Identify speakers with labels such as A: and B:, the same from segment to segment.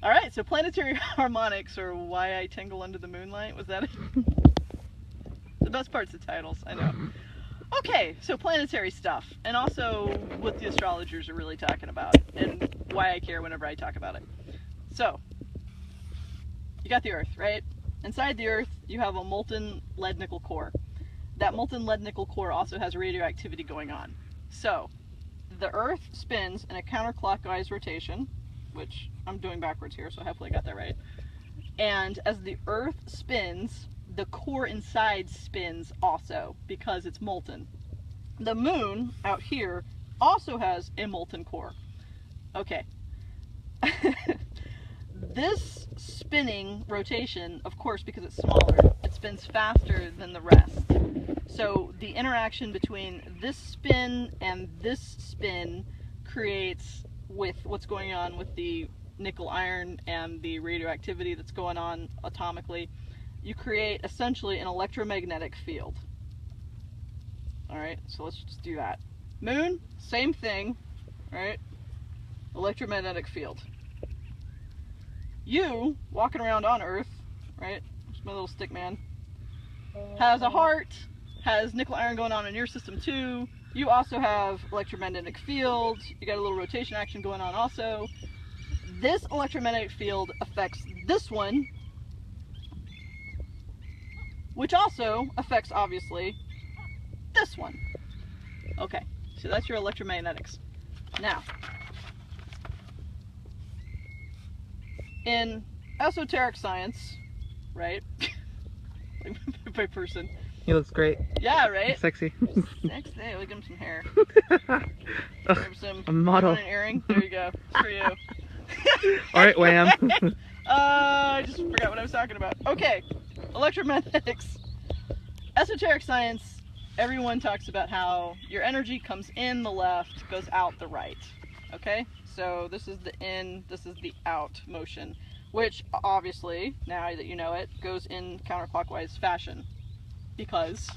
A: Alright, so planetary harmonics, or why I tingle under the moonlight, was that it? The best part's the titles, I know. Okay, so planetary stuff, and also what the astrologers are really talking about, and why I care whenever I talk about it. So, you got the Earth, right? Inside the Earth, you have a molten lead-nickel core. That molten lead-nickel core also has radioactivity going on. So, the Earth spins in a counterclockwise rotation, which I'm doing backwards here, so hopefully I got that right. And as the Earth spins, the core inside spins also, because it's molten. The moon, out here, also has a molten core. Okay. This spinning rotation, of course, because it's smaller, it spins faster than the rest. So the interaction between this spin and this spin creates, with what's going on with the nickel iron and the radioactivity that's going on atomically, you create essentially an electromagnetic field. Alright, so let's just do that. Moon, same thing, right? Electromagnetic field. You, walking around on Earth, right? Just my little stick man, has a heart, has nickel iron going on in your system too. You also have electromagnetic field. You got a little rotation action going on also. This electromagnetic field affects this one, which also affects, obviously, this one. Okay, so that's your electromagnetics. Now, in esoteric science, right? By person.
B: He looks great.
A: Yeah, right?
B: Sexy.
A: Sexy. Hey, look, give him some hair.
B: A model.
A: An earring. There you go. It's for you.
B: Alright, Wham.
A: I just forgot what I was talking about. Okay, electromagnetics. Esoteric science, everyone talks about how your energy comes in the left, goes out the right. Okay? So this is the in, this is the out motion, which obviously, now that you know it, goes in counterclockwise fashion. Because,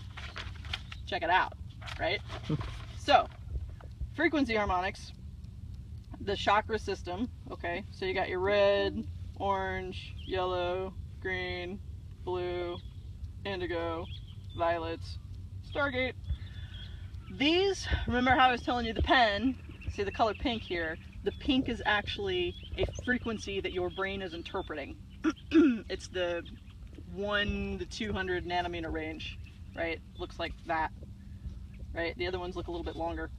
A: check it out, right? So, frequency harmonics, the chakra system, okay? So you got your red, orange, yellow, green, blue, indigo, violet, stargate. These, remember how I was telling you the pen, see the color pink here, the pink is actually a frequency that your brain is interpreting. It's the 1 to 200 nanometer range, right? Looks like that, right? The other ones look a little bit longer.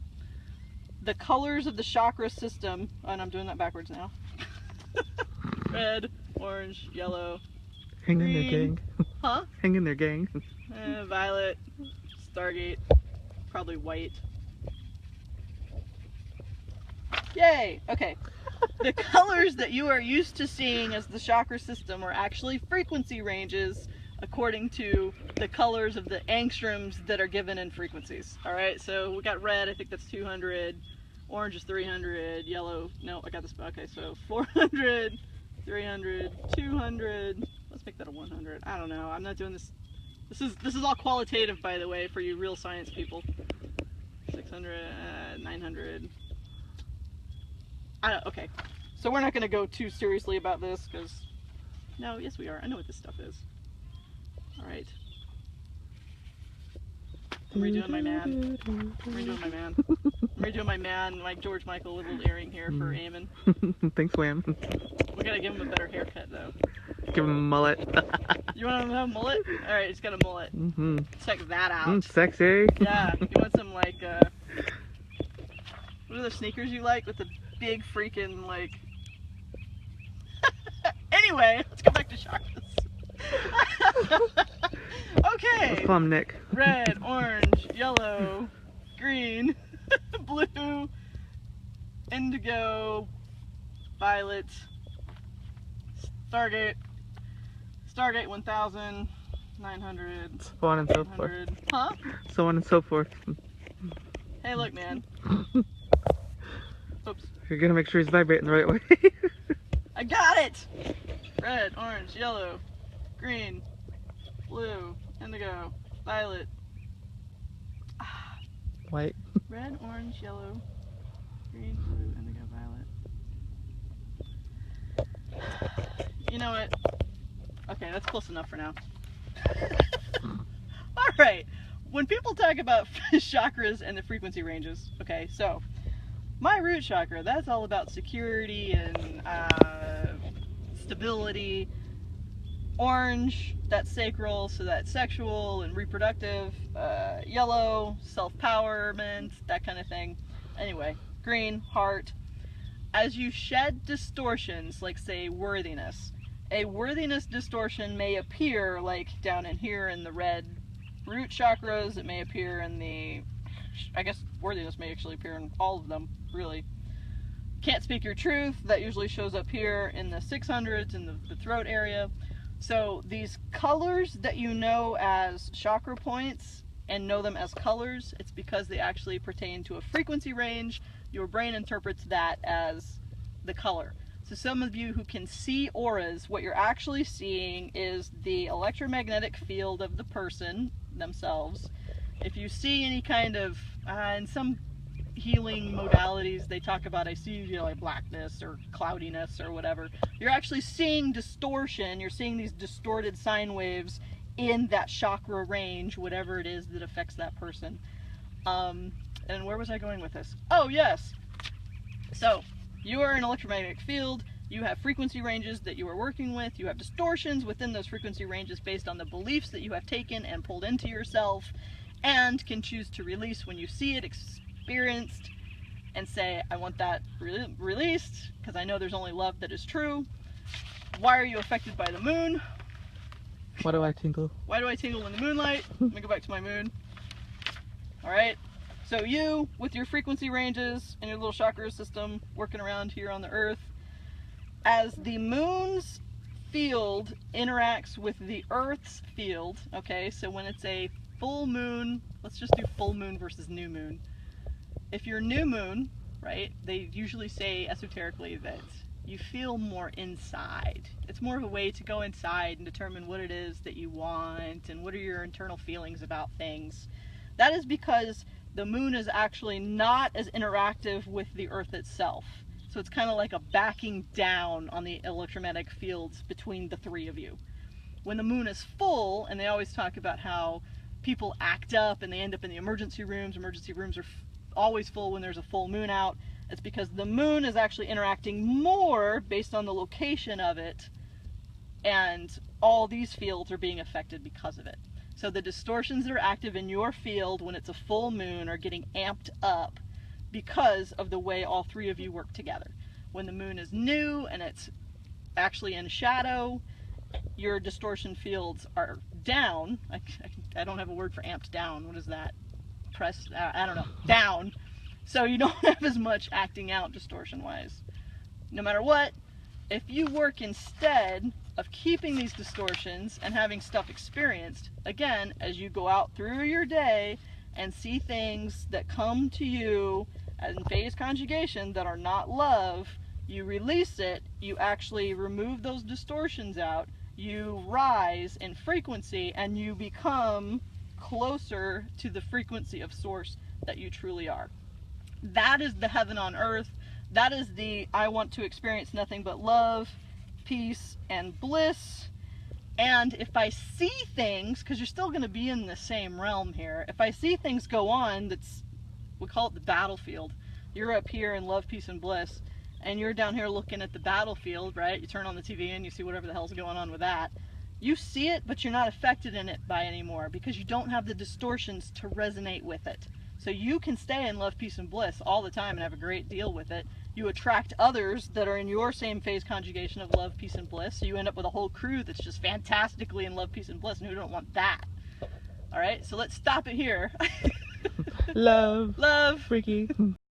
A: The colors of the chakra system, oh, and I'm doing that backwards now. Red, orange, yellow,
B: Hang
A: green.
B: in there, gang.
A: Huh?
B: Hang in there, gang.
A: Violet, stargate, probably white. Yay! Okay. The colors that you are used to seeing as the chakra system are actually frequency ranges according to the colors of the angstroms that are given in frequencies. Alright, so we got red, I think that's 200, orange is 300, yellow, no, I got this, okay, so 400, 300, 200, let's make that a 100, I don't know, I'm not doing this, this is all qualitative, by the way, for you real science people. 600, 900, okay, so we're not going to go too seriously about this, because, no, yes we are, I know what this stuff is. Alright. I'm redoing my man. I'm redoing my man. I'm redoing my man, my George Michael little earring here for Eamon.
B: Thanks, Wham.
A: We gotta give him a better haircut, though.
B: Give him a mullet.
A: You want him to have a mullet? Alright, he's got a mullet. Check that out.
B: Sexy.
A: Yeah, you want some, like, what are the sneakers you like with the big freaking, like... Anyway, let's go back to chakras. Okay.
B: Let's call him Nick.
A: Red, orange, yellow, green, blue, indigo, violet, stargate, stargate 1000, 900,
B: So on and so forth.
A: Huh?
B: So on and so forth.
A: Hey, look, man. Oops.
B: You're gonna make sure he's vibrating the right way.
A: I got it! Red, orange, yellow, green, blue, indigo, violet.
B: White.
A: Red, orange, yellow, green, blue, indigo, violet. know what? Okay, that's close enough for now. Alright, when people talk about chakras and the frequency ranges, okay, so my root chakra, that's all about security and stability. Orange, that's sacral, so that's sexual and reproductive. Yellow, self-powerment, that kind of thing. Anyway, green, heart. As you shed distortions, like say worthiness, a worthiness distortion may appear like down in here in the red root chakras. It may appear in the, I guess worthiness may actually appear in all of them, really. Can't speak your truth, that usually shows up here in the 600s in the throat area. So these colors that you know as chakra points and know them as colors, it's because they actually pertain to a frequency range. Your brain interprets that as the color. So some of you who can see auras, what you're actually seeing is the electromagnetic field of the person themselves. If you see any kind of, in some healing modalities, they talk about, I see, you know, like blackness or cloudiness or whatever. You're actually seeing distortion. You're seeing these distorted sine waves in that chakra range, whatever it is that affects that person. And where was I going with this? Oh, yes. So you are an electromagnetic field. You have frequency ranges that you are working with. You have distortions within those frequency ranges based on the beliefs that you have taken and pulled into yourself, and can choose to release when you see it experienced and say, I want that released because I know there's only love that is true. Why are you affected by the moon?
B: Why do I tingle?
A: Why do I tingle in the moonlight? Let me go back to my moon. Alright, so you, with your frequency ranges and your little chakra system working around here on the earth, as the moon's field interacts with the earth's field, okay, so when it's a full moon, let's just do full moon versus new moon. If you're new moon, right, they usually say esoterically that you feel more inside. It's more of a way to go inside and determine what it is that you want and what are your internal feelings about things. That is because the moon is actually not as interactive with the earth itself. So it's kind of like a backing down on the electromagnetic fields between the three of you. When the moon is full, and they always talk about how people act up and they end up in the emergency rooms. Emergency rooms are always full when there's a full moon out. It's because the moon is actually interacting more based on the location of it, and all these fields are being affected because of it. So the distortions that are active in your field when it's a full moon are getting amped up because of the way all three of you work together. When the moon is new and it's actually in shadow, your distortion fields are down. I don't have a word for amped down. What is that? Pressed? I don't know. Down. So you don't have as much acting out distortion-wise. No matter what, if you work instead of keeping these distortions and having stuff experienced, again, as you go out through your day and see things that come to you in phase conjugation that are not love, you release it, you actually remove those distortions out, you rise in frequency, and you become closer to the frequency of source that you truly are. That is the heaven on earth. That is the I want to experience nothing but love, peace, and bliss. And if I see things, because you're still going to be in the same realm here, if I see things go on, we call it the battlefield. You're up here in love, peace, and bliss, and you're down here looking at the battlefield, right? You turn on the TV and you see whatever the hell's going on with that. You see it, but you're not affected in it by anymore because you don't have the distortions to resonate with it. So you can stay in love, peace, and bliss all the time and have a great deal with it. You attract others that are in your same phase conjugation of love, peace, and bliss. So you end up with a whole crew that's just fantastically in love, peace, and bliss, and who don't want that? All right, so let's stop it here.
B: Love.
A: Love.
B: Freaky.